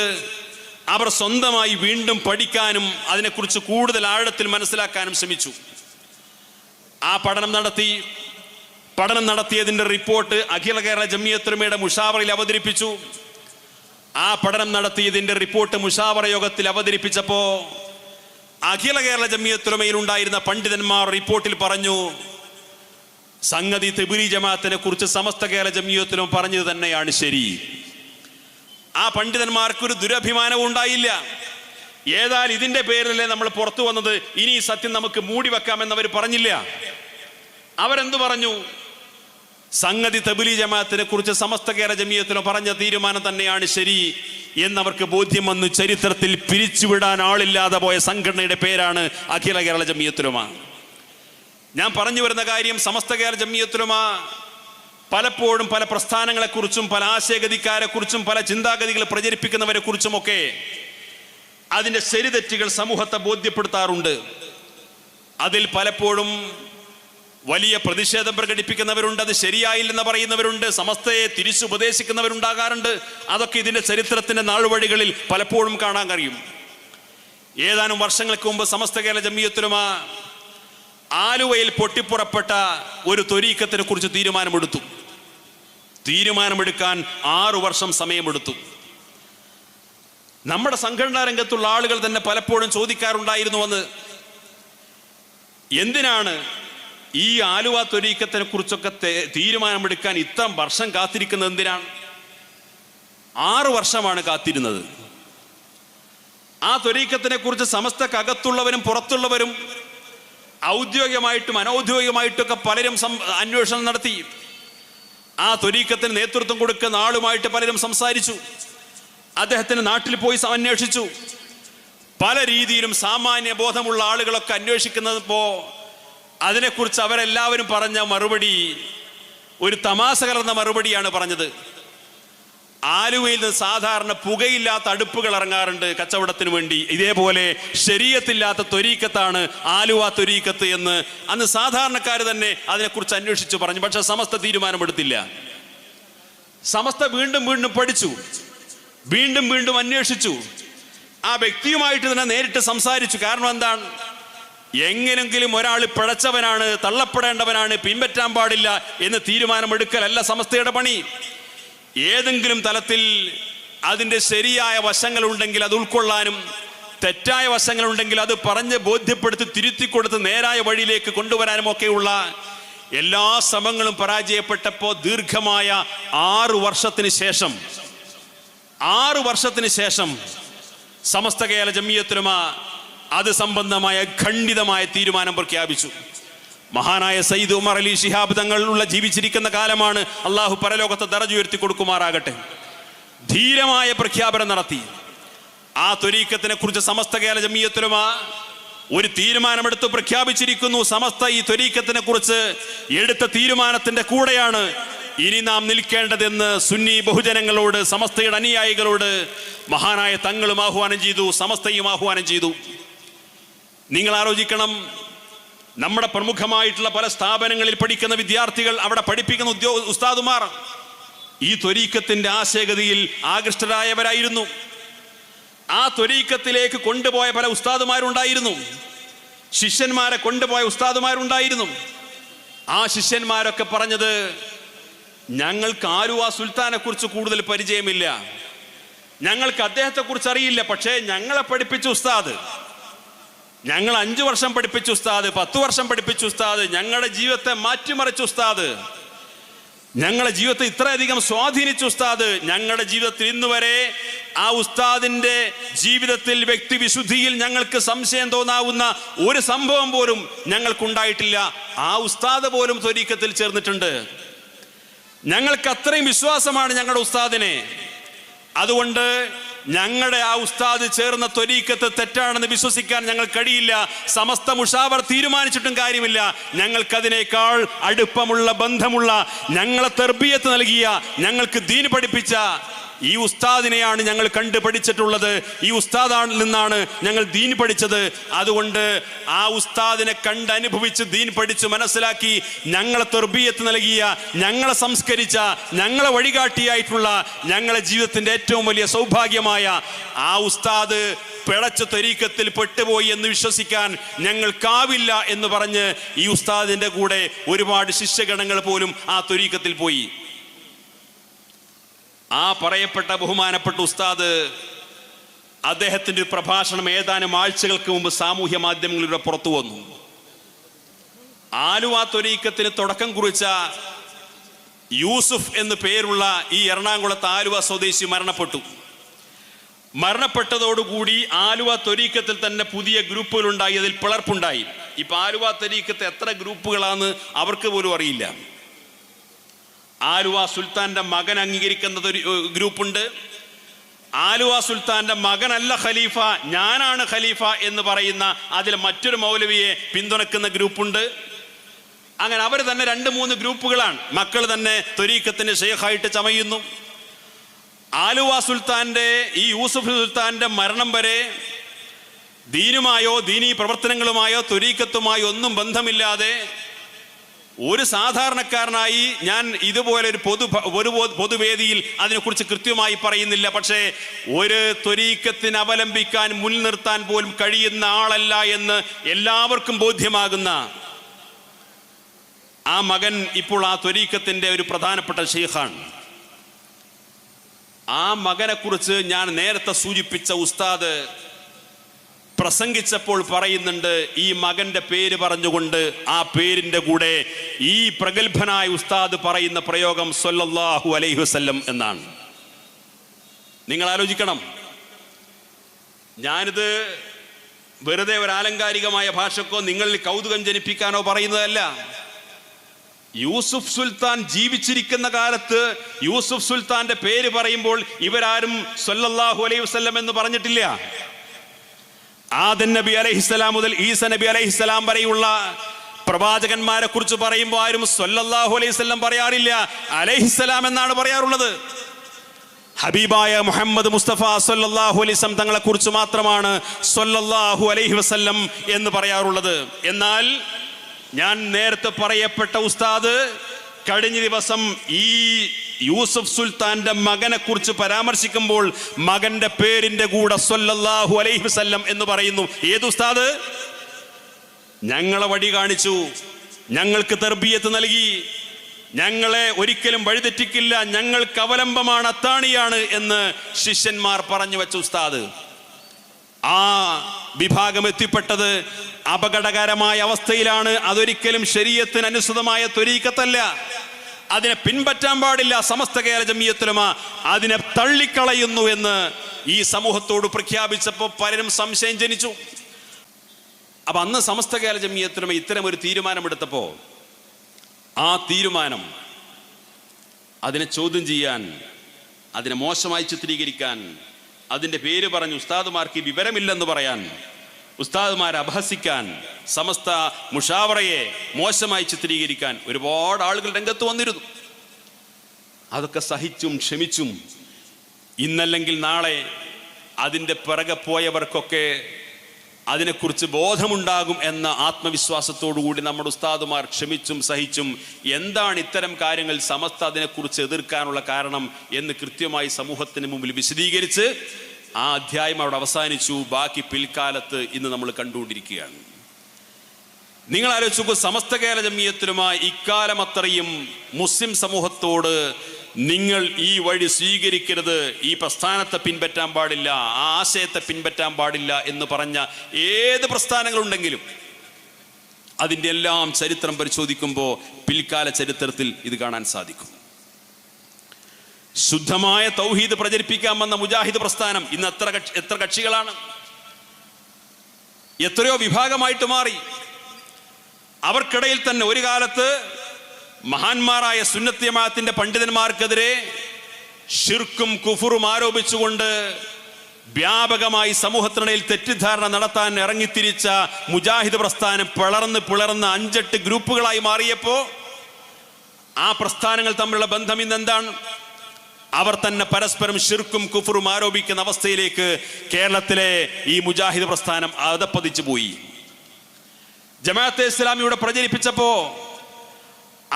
അവർ സ്വന്തമായി വീണ്ടും പഠിക്കാനും അതിനെക്കുറിച്ച് കൂടുതൽ ആഴത്തിൽ മനസ്സിലാക്കാനും ശ്രമിച്ചു. ആ പഠനം നടത്തിയതിൻ്റെ റിപ്പോർട്ട് അഖില കേരള ജംഇയ്യത്തുൽ ഉലമയുടെ മുഷാവറയിൽ അവതരിപ്പിച്ചു. ആ പഠനം നടത്തിയതിൻ്റെ റിപ്പോർട്ട് മുഷാവറ യോഗത്തിൽ അവതരിപ്പിച്ചപ്പോൾ അഖില കേരള ജംഇയ്യത്തുൽ ഉലമയിൽ ഉണ്ടായിരുന്ന പണ്ഡിതന്മാർ റിപ്പോർട്ടിൽ പറഞ്ഞു, സംഗതി തബ്ലീഗ് ജമാഅത്തിനെ കുറിച്ച് സമസ്ത കേരള ജംഇയ്യത്തുൽ ഉലമ പറഞ്ഞത് തന്നെയാണ് ശരി. ആ പണ്ഡിതന്മാർക്കൊരു ദുരഭിമാനവും ഉണ്ടായില്ല. ഏതായാലും ഇതിൻ്റെ പേരിലല്ലേ നമ്മൾ പുറത്തു വന്നത്, ഇനി സത്യം നമുക്ക് മൂടി വെക്കാമെന്നവർ പറഞ്ഞില്ല. അവരെന്തു പറഞ്ഞു? സംഗതി തബ്ലീഗ് ജമാഅത്തിനെ കുറിച്ച് സമസ്ത കേരള ജമിയത്തിലും പറഞ്ഞ തീരുമാനം തന്നെയാണ് ശരി എന്നവർക്ക് ബോധ്യം വന്നു. ചരിത്രത്തിൽ പിരിച്ചുവിടാൻ ആളില്ലാതെ പോയ സംഘടനയുടെ പേരാണ് അഖില കേരള ജമിയത്തുലുമ. ഞാൻ പറഞ്ഞു വരുന്ന കാര്യം, സമസ്ത കേരള ജമിയത്തുലുമ പലപ്പോഴും പല പ്രസ്ഥാനങ്ങളെക്കുറിച്ചും പല ആശയഗതിക്കാരെക്കുറിച്ചും പല ചിന്താഗതികൾ പ്രചരിപ്പിക്കുന്നവരെ കുറിച്ചുമൊക്കെ അതിൻ്റെ ശരിതെറ്റുകൾ സമൂഹത്തെ ബോധ്യപ്പെടുത്താറുണ്ട്. അതിൽ പലപ്പോഴും വലിയ പ്രതിഷേധം പ്രകടിപ്പിക്കുന്നവരുണ്ട്, അത് ശരിയായില്ലെന്ന് പറയുന്നവരുണ്ട്, സമസ്തയെ തിരിച്ചുപദേശിക്കുന്നവരുണ്ടാകാറുണ്ട്. അതൊക്കെ ഇതിൻ്റെ ചരിത്രത്തിൻ്റെ നാൾവഴികളിൽ പലപ്പോഴും കാണാൻ കഴിയും. ഏതാനും വർഷങ്ങൾക്ക് മുമ്പ് സമസ്ത കേരള ജമിയത്തുലുമ ആലുവയിൽ പൊട്ടിപ്പുറപ്പെട്ട ഒരു ത്വരീഖത്തിനെ കുറിച്ച് തീരുമാനമെടുക്കാൻ 6 വർഷം സമയമെടുത്തു. നമ്മുടെ സംഘടനാ രംഗത്തുള്ള ആളുകൾ തന്നെ പലപ്പോഴും ചോദിക്കാറുണ്ടായിരുന്നുവെന്ന്, എന്തിനാണ് ഈ ആലുവ ത്വരീഖത്തിനെ കുറിച്ചൊക്കെ തീരുമാനമെടുക്കാൻ ഇത്ര വർഷം കാത്തിരിക്കുന്നത്? എന്തിനാണ്? 6 വർഷമാണ് കാത്തിരുന്നത്. ആ ത്വരീഖത്തിനെ കുറിച്ച് സമസ്തക്കകത്തുള്ളവരും പുറത്തുള്ളവരും ഔദ്യോഗികമായിട്ടും അനൗദ്യോഗികമായിട്ടൊക്കെ പലരും അന്വേഷണം നടത്തി. ആ ത്വരീഖത്തിന് നേതൃത്വം കൊടുക്കുന്ന ആളുമായിട്ട് പലരും സംസാരിച്ചു. അദ്ദേഹത്തിന് നാട്ടിൽ പോയി അന്വേഷിച്ചു. പല രീതിയിലും സാമാന്യ ബോധമുള്ള ആളുകളൊക്കെ അന്വേഷിക്കുന്നപ്പോ അതിനെക്കുറിച്ച് അവരെല്ലാവരും പറഞ്ഞ മറുപടി ഒരു തമാശ കലർന്ന മറുപടിയാണ് പറഞ്ഞത്. ആലുവയിൽ നിന്ന് സാധാരണ പുകയില്ലാത്ത അടുപ്പുകൾ ഇറങ്ങാറുണ്ട് കച്ചവടത്തിന് വേണ്ടി, ഇതേപോലെ ശരീഅത്തില്ലാത്ത ത്വരീഖത്താണ് ആലുവ ത്വരീഖത്ത് എന്ന് അന്ന് സാധാരണക്കാർ തന്നെ അതിനെക്കുറിച്ച് അന്വേഷിച്ചു പറഞ്ഞു. പക്ഷെ സമസ്ത തീരുമാനമെടുത്തില്ല. സമസ്ത വീണ്ടും പഠിച്ചു, വീണ്ടും അന്വേഷിച്ചു. ആ വ്യക്തിയുമായിട്ട് തന്നെ നേരിട്ട് സംസാരിച്ചു. കാരണം എന്താണ്? എങ്ങനെങ്കിലും ഒരാൾ പിഴച്ചവനാണ്, തള്ളപ്പെടേണ്ടവനാണ്, പിൻപറ്റാൻ പാടില്ല എന്ന് തീരുമാനമെടുക്കലല്ല സമസ്തയുടെ പണി. ഏതെങ്കിലും തലത്തിൽ അതിൻ്റെ ശരിയായ വശങ്ങളുണ്ടെങ്കിൽ അത് ഉൾക്കൊള്ളാനും തെറ്റായ വശങ്ങളുണ്ടെങ്കിൽ അത് പറഞ്ഞ് ബോധ്യപ്പെടുത്തി തിരുത്തിക്കൊടുത്ത് നേരായ വഴിയിലേക്ക് കൊണ്ടുവരാനും ഒക്കെയുള്ള എല്ലാ ശ്രമങ്ങളും പരാജയപ്പെട്ടപ്പോൾ ദീർഘമായ 6 വർഷത്തിന് ശേഷം സമസ്ത കേരള ജമിയത്തുലുമ അത് സംബന്ധമായ ഖണ്ഡിതമായ തീരുമാനം പ്രഖ്യാപിച്ചു. മഹാനായ സയ്യിദ് ഉമർ അലി ശിഹാബ് തങ്ങളുള്ള ജീവിച്ചിരിക്കുന്ന കാലമാണ്. അള്ളാഹു പരലോകത്തെ ദറജ ഉയർത്തി കൊടുക്കുമാറാകട്ടെ. ധീരമായ പ്രഖ്യാപനം നടത്തി. ആ ത്വരീഖത്തിനെ കുറിച്ച് സമസ്ത കേരള ജമിയത്തുലുമ ഒരു തീരുമാനമെടുത്ത് പ്രഖ്യാപിച്ചിരിക്കുന്നു. സമസ്ത ഈ ത്വരീഖത്തിനെ കുറിച്ച് എടുത്ത തീരുമാനത്തിന്റെ കൂടെയാണ് ഇനി നാം നിൽക്കേണ്ടതെന്ന് സുന്നി ബഹുജനങ്ങളോട്, സമസ്തയുടെ അനുയായികളോട് മഹാനായ തങ്ങളും ആഹ്വാനം ചെയ്തു, സമസ്തയും ആഹ്വാനം ചെയ്തു. നിങ്ങൾ ആലോചിക്കണം, നമ്മുടെ പ്രമുഖമായിട്ടുള്ള പല സ്ഥാപനങ്ങളിൽ പഠിക്കുന്ന വിദ്യാർത്ഥികൾ, അവിടെ പഠിപ്പിക്കുന്ന ഉസ്താദുമാർ ഈ ത്വരീഖത്തിന്റെ ആശയഗതിയിൽ ആകൃഷ്ടരായവരായിരുന്നു. ആ ത്വരീഖത്തിലേക്ക് കൊണ്ടുപോയ പല ഉസ്താദുമാരുണ്ടായിരുന്നു, ശിഷ്യന്മാരെ കൊണ്ടുപോയ ഉസ്താദുമാരുണ്ടായിരുന്നു. ആ ശിഷ്യന്മാരൊക്കെ പറഞ്ഞത്, ഞങ്ങൾക്ക് ആലുവ സുൽത്താനെ കുറിച്ച് കൂടുതൽ പരിചയമില്ല, ഞങ്ങൾക്ക് അദ്ദേഹത്തെ കുറിച്ച് അറിയില്ല, പക്ഷേ ഞങ്ങളെ പഠിപ്പിച്ച ഉസ്താദ്, ഞങ്ങൾ 5 വർഷം പഠിപ്പിച്ച ഉസ്താദ്, 10 വർഷം പഠിപ്പിച്ച ഉസ്താദ്, ഞങ്ങളുടെ ജീവിതത്തെ മാറ്റിമറിച്ച ഉസ്താദ്, ഞങ്ങളുടെ ജീവിതത്തെ ഇത്രയധികം സ്വാധീനിച്ച ഉസ്താദ്, ഞങ്ങളുടെ ജീവിതത്തിൽ ഇന്ന് വരെ ആ ഉസ്താദിന്റെ ജീവിതത്തിൽ വ്യക്തിവിശുദ്ധിയിൽ ഞങ്ങൾക്ക് സംശയം തോന്നാവുന്ന ഒരു സംഭവം പോലും ഞങ്ങൾക്കുണ്ടായിട്ടില്ല. ആ ഉസ്താദ് പോലും ത്വരീഖത്തിൽ ചേർന്നിട്ടുണ്ട്. ഞങ്ങൾക്ക് അത്രയും വിശ്വാസമാണ് ഞങ്ങളുടെ ഉസ്താദിനെ. അതുകൊണ്ട് ഞങ്ങളുടെ ആ ഉസ്താദ് ചേർന്ന ത്വരീഖത്ത് തെറ്റാണെന്ന് വിശ്വസിക്കാൻ ഞങ്ങൾ കഴിയില്ല. സമസ്ത മുഷാവർ തീരുമാനിച്ചിട്ടും കാര്യമില്ല. ഞങ്ങൾക്കതിനേക്കാൾ അടുപ്പമുള്ള, ബന്ധമുള്ള, ഞങ്ങളെ തർബിയത്ത് നൽകിയ, ഞങ്ങൾക്ക് ദീൻ പഠിപ്പിച്ച ഈ ഉസ്താദിനെയാണ് ഞങ്ങൾ കണ്ടു പഠിച്ചിട്ടുള്ളത്. ഈ ഉസ്താദിൽ നിന്നാണ് ഞങ്ങൾ ദീൻ പഠിച്ചത്. അതുകൊണ്ട് ആ ഉസ്താദിനെ കണ്ടനുഭവിച്ച് ദീൻ പഠിച്ച് മനസ്സിലാക്കി ഞങ്ങളെ തർബിയത്ത് നൽകിയ, ഞങ്ങളെ സംസ്കരിച്ച, ഞങ്ങളെ വഴികാട്ടിയായിട്ടുള്ള, ഞങ്ങളെ ജീവിതത്തിന്റെ ഏറ്റവും വലിയ സൗഭാഗ്യമായ ആ ഉസ്താദ് പിഴച്ച ത്വരീഖത്തിൽ പെട്ടുപോയി എന്ന് വിശ്വസിക്കാൻ ഞങ്ങൾക്കാവില്ല എന്ന് പറഞ്ഞ് ഈ ഉസ്താദിന്റെ കൂടെ ഒരുപാട് ശിഷ്യഗണങ്ങൾ പോലും ആ ത്വരീഖത്തിൽ പോയി. ആ പറയപ്പെട്ട ബഹുമാനപ്പെട്ട ഉസ്താദ് അദ്ദേഹത്തിന്റെ ഒരു പ്രഭാഷണം ഏതാനും ആഴ്ചകൾക്ക് മുമ്പ് സാമൂഹ്യ മാധ്യമങ്ങളിലൂടെ പുറത്തു വന്നു. ആലുവ ത്വരീഖത്തിന് തുടക്കം കുറിച്ച യൂസുഫ് എന്ന് പേരുള്ള ഈ എറണാകുളത്ത് ആലുവ സ്വദേശി മരണപ്പെട്ടതോടുകൂടി ആലുവ ത്വരീഖത്തിൽ തന്നെ പുതിയ ഗ്രൂപ്പുകളുണ്ടായി, അതിൽ പിളർപ്പുണ്ടായി. ഇപ്പൊ ആലുവ ത്വരീഖത്ത് എത്ര ഗ്രൂപ്പുകളാന്ന് അവർക്ക് പോലും അറിയില്ല. ആലുവ സുൽത്താന്റെ മകൻ അംഗീകരിക്കുന്നത് ഒരു ഗ്രൂപ്പുണ്ട്. ആലുവ സുൽത്താന്റെ മകനല്ല ഖലീഫ, ഞാനാണ് ഖലീഫ എന്ന് പറയുന്ന അതിൽ മറ്റൊരു മൗലവിയെ പിന്തുണക്കുന്ന ഗ്രൂപ്പുണ്ട്. അങ്ങനെ അവർ തന്നെ 2-3 ഗ്രൂപ്പുകളാണ്. മക്കൾ തന്നെ ത്വരീഖത്തിന്റെ ഷെയ്ഖായിട്ട് ചമയുന്നു. ആലുവ സുൽത്താന്റെ ഈ യൂസുഫ് സുൽത്താന്റെ മരണം വരെ ദീനുമായോ ദീനീ പ്രവർത്തനങ്ങളുമായോ ത്വരീഖത്തുമായോ ഒന്നും ബന്ധമില്ലാതെ ഒരു സാധാരണക്കാരനായി ഞാൻ ഇതുപോലെ ഒരു പൊതുവേദിയിൽ അതിനെക്കുറിച്ച് കൃത്യമായി പറയുന്നില്ല, പക്ഷേ ഒരു ത്വരീഖത്തിന് അവലംബിക്കാൻ മുൻനിർത്താൻ പോലും കഴിയുന്ന ആളല്ല എന്ന് എല്ലാവർക്കും ബോധ്യമാകുന്ന ആ മകൻ ഇപ്പോൾ ആ ത്വരീഖത്തിന്റെ ഒരു പ്രധാനപ്പെട്ട ഷെയ്ഖാണ്. ആ മകനെ കുറിച്ച് ഞാൻ നേരത്തെ സൂചിപ്പിച്ച ഉസ്താദ് പ്രസംഗിച്ചപ്പോൾ പറയുന്നുണ്ട്, ഈ മകന്റെ പേര് പറഞ്ഞുകൊണ്ട് ആ പേരിന്റെ കൂടെ ഈ പ്രഗത്ഭനായ ഉസ്താദ് പറയുന്ന പ്രയോഗം സ്വല്ലല്ലാഹു അലൈഹി വസല്ലം എന്നാണ്. നിങ്ങൾ ആലോചിക്കണം, ഞാനിത് വെറുതെ ഒരു ആലങ്കാരികമായ ഭാഷക്കോ നിങ്ങളിൽ കൗതുകം ജനിപ്പിക്കാനോ പറയുന്നതല്ല. യൂസുഫ് സുൽത്താൻ ജീവിച്ചിരിക്കുന്ന കാലത്ത് യൂസുഫ് സുൽത്താന്റെ പേര് പറയുമ്പോൾ ഇവരാരും സ്വല്ലല്ലാഹു അലൈഹി വസല്ലം എന്ന് പറഞ്ഞിട്ടില്ല. ആദം നബി അലൈഹിസ്സലാം മുതൽ ഈസ നബി അലൈഹിസ്സലാം വരെയുള്ള പ്രവാചകന്മാരെ കുറിച്ച് പറയുമ്പോൾ ആരും സ്വല്ലല്ലാഹു അലൈഹി വസല്ലം പറയാറില്ല, അലൈഹിസ്സലാം എന്നാണ് പറയാറുള്ളത്. ഹബീബായ മുഹമ്മദ് മുസ്തഫ സ്വല്ലല്ലാഹു അലൈഹി വസല്ലം തങ്ങളെ കുറിച്ച് മാത്രമാണ് സ്വല്ലല്ലാഹു അലൈഹി വസല്ലം എന്ന് പറയാറുള്ളത്. എന്നാൽ ഞാൻ നേരത്തെ പറയപ്പെട്ട ഉസ്താദ് കഴിഞ്ഞ ദിവസം ഈ യൂസുഫ് സുൽത്താന്റെ മകനെ കുറിച്ച് പരാമർശിക്കുമ്പോൾ മകന്റെ പേരിന്റെ കൂടെ സ്വല്ലല്ലാഹു അലൈഹി വസല്ലം എന്ന് പറയുന്നു. ഏത് ഉസ്താദ്? ഞങ്ങളെ വഴി കാണിച്ചു, ഞങ്ങൾക്ക് തർബിയത്ത് നൽകി, ഞങ്ങളെ ഒരിക്കലും വഴിതെറ്റിക്കില്ല, ഞങ്ങൾക്ക് അവലംബമാണ്, അത്താണിയാണ് എന്ന് ശിഷ്യന്മാർ പറഞ്ഞു വെച്ച ഉസ്താദ്. ആ വിഭാഗം എത്തിപ്പെട്ടത് അപകടകരമായ അവസ്ഥയിലാണ്. അതൊരിക്കലും ശരീഅത്തിന് അനുസൃതമായ ത്വരീഖത്തല്ല, അതിനെ പിൻപറ്റാൻ പാടില്ല. സമസ്ത കേരള ജംഇയ്യത്തുൽ ഉലമ അതിനെ തള്ളിക്കളയുന്നു എന്ന് ഈ സമൂഹത്തോട് പ്രഖ്യാപിച്ചപ്പോൾ പലരും സംശയം ജനിച്ചു. അപ്പൊ അന്ന് സമസ്ത കേരള ജംഇയ്യത്തുൽ ഉലമ ഇത്തരം ഒരു തീരുമാനമെടുത്തപ്പോ ആ തീരുമാനം അതിനെ ചോദ്യം ചെയ്യാൻ, അതിനെ മോശമായി ചിത്രീകരിക്കാൻ, അതിന്റെ പേര് പറഞ്ഞ് ഉസ്താദുമാർക്ക് വിവരമില്ലെന്ന് പറയാൻ, ഉസ്താദുമാരെ അപഹസിക്കാൻ, സമസ്ത മുഷാവറയെ മോശമായി ചിത്രീകരിക്കാൻ ഒരുപാട് ആളുകൾ രംഗത്ത് വന്നിരുന്നു. അതൊക്കെ സഹിച്ചും ക്ഷമിച്ചും ഇന്നല്ലെങ്കിൽ നാളെ അതിൻ്റെ പിറകെ പോയവർക്കൊക്കെ അതിനെക്കുറിച്ച് ബോധമുണ്ടാകും എന്ന ആത്മവിശ്വാസത്തോടു കൂടി നമ്മുടെ ഉസ്താദുമാർ ക്ഷമിച്ചും സഹിച്ചും എന്താണ് ഇത്തരം കാര്യങ്ങൾ സമസ്ത അതിനെക്കുറിച്ച് എതിർക്കാനുള്ള കാരണം എന്ന് കൃത്യമായി സമൂഹത്തിന് മുമ്പിൽ വിശദീകരിച്ച് ആ അധ്യായം അവിടെ അവസാനിച്ചു. ബാക്കി പിൽക്കാലത്ത് ഇന്ന് നമ്മൾ കണ്ടുകൊണ്ടിരിക്കുകയാണ്. നിങ്ങൾ ആലോചിച്ച് നോക്കൂ, സമസ്ത കേരള ജംഇയ്യത്തുൽ ഉലമ ഇക്കാലം അത്രയും മുസ്ലിം സമൂഹത്തോട് നിങ്ങൾ ഈ വഴി സ്വീകരിക്കരുത്, ഈ പ്രസ്ഥാനത്തെ പിൻപറ്റാൻ പാടില്ല, ആ ആശയത്തെ പിൻപറ്റാൻ പാടില്ല എന്ന് പറഞ്ഞ ഏത് പ്രസ്ഥാനങ്ങളുണ്ടെങ്കിലും അതിൻ്റെ എല്ലാം ചരിത്രം പരിശോധിക്കുമ്പോൾ പിൽക്കാല ചരിത്രത്തിൽ ഇത് കാണാൻ സാധിക്കും. ശുദ്ധമായ തൗഹീദ് പ്രചരിപ്പിക്കാൻ വന്ന മുജാഹിദ് പ്രസ്ഥാനം ഇന്ന് എത്ര കക്ഷികളാണ്, എത്രയോ വിഭാഗമായിട്ട് മാറി. അവർക്കിടയിൽ തന്നെ ഒരു കാലത്ത് മഹാന്മാരായ സുന്നത്ത് ജമാഅത്തിന്റെ പണ്ഡിതന്മാർക്കെതിരെ ശിർക്കും കുഫറും ആരോപിച്ചുകൊണ്ട് വ്യാപകമായി സമൂഹത്തിനിടയിൽ തെറ്റിദ്ധാരണ നടത്താൻ ഇറങ്ങിത്തിരിച്ച മുജാഹിദ് പ്രസ്ഥാനം പിളർന്ന് 5-8 ഗ്രൂപ്പുകളായി മാറിയപ്പോൾ ആ പ്രസ്ഥാനങ്ങൾ തമ്മിലുള്ള ബന്ധം ഇന്ന് എന്താണ്? അവർ തന്നെ പരസ്പരം ശിർക്കും കുഫറും ആരോപിക്കുന്ന അവസ്ഥയിലേക്ക് കേരളത്തിലെ ഈ മുജാഹിദ് പ്രസ്ഥാനം അധപ്പതിച്ചു പോയി. ജമാഅത്തെ ഇസ്ലാമിയുടെ പ്രചരിപ്പിച്ചപ്പോ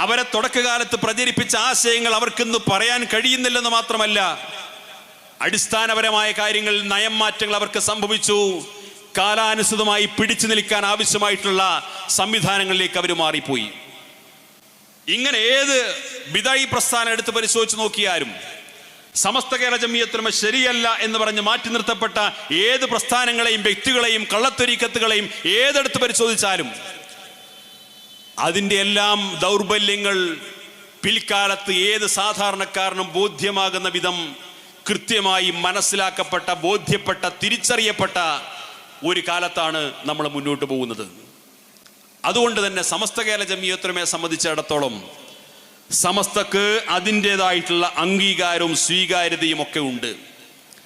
അവരെ തുടക്കകാലത്ത് പ്രചരിപ്പിച്ച ആശയങ്ങൾ അവർക്കിന്ന് പറയാൻ കഴിയുന്നില്ലെന്ന് മാത്രമല്ല, അടിസ്ഥാനപരമായ കാര്യങ്ങൾ, നയം മാറ്റങ്ങൾ അവർക്ക് സംഭവിച്ചു. കാലാനുസൃതമായി പിടിച്ചു നിൽക്കാൻ ആവശ്യമായിട്ടുള്ള സംവിധാനങ്ങളിലേക്ക് അവർ മാറിപ്പോയി. ഇങ്ങനെ ഏത് ബിദഈ പ്രസ്ഥാനം എടുത്ത് പരിശോധിച്ച് നോക്കിയാലും സമസ്ത കേരള ജംഇയ്യത്തുൽ ഉലമ ശരിയല്ല എന്ന് പറഞ്ഞ് മാറ്റി നിർത്തപ്പെട്ട ഏത് പ്രസ്ഥാനങ്ങളെയും വ്യക്തികളെയും കള്ളത്വരീഖത്തുകളെയും ഏതെടുത്ത് പരിശോധിച്ചാലും അതിൻ്റെ എല്ലാം ദൗർബല്യങ്ങൾ പിൽക്കാലത്ത് ഏത് സാധാരണക്കാരനും ബോധ്യമാകുന്ന വിധം കൃത്യമായി മനസ്സിലാക്കപ്പെട്ട, ബോധ്യപ്പെട്ട, തിരിച്ചറിയപ്പെട്ട ഒരു കാലത്താണ് നമ്മൾ മുന്നോട്ട് പോകുന്നത്. അതുകൊണ്ട് തന്നെ സമസ്ത കേരള ജംഇയ്യത്തുൽ ഉലമയെ സംബന്ധിച്ചിടത്തോളം സമസ്തക്ക് അതിൻ്റെതായിട്ടുള്ള അംഗീകാരവും സ്വീകാര്യതയും ഒക്കെ ഉണ്ട്.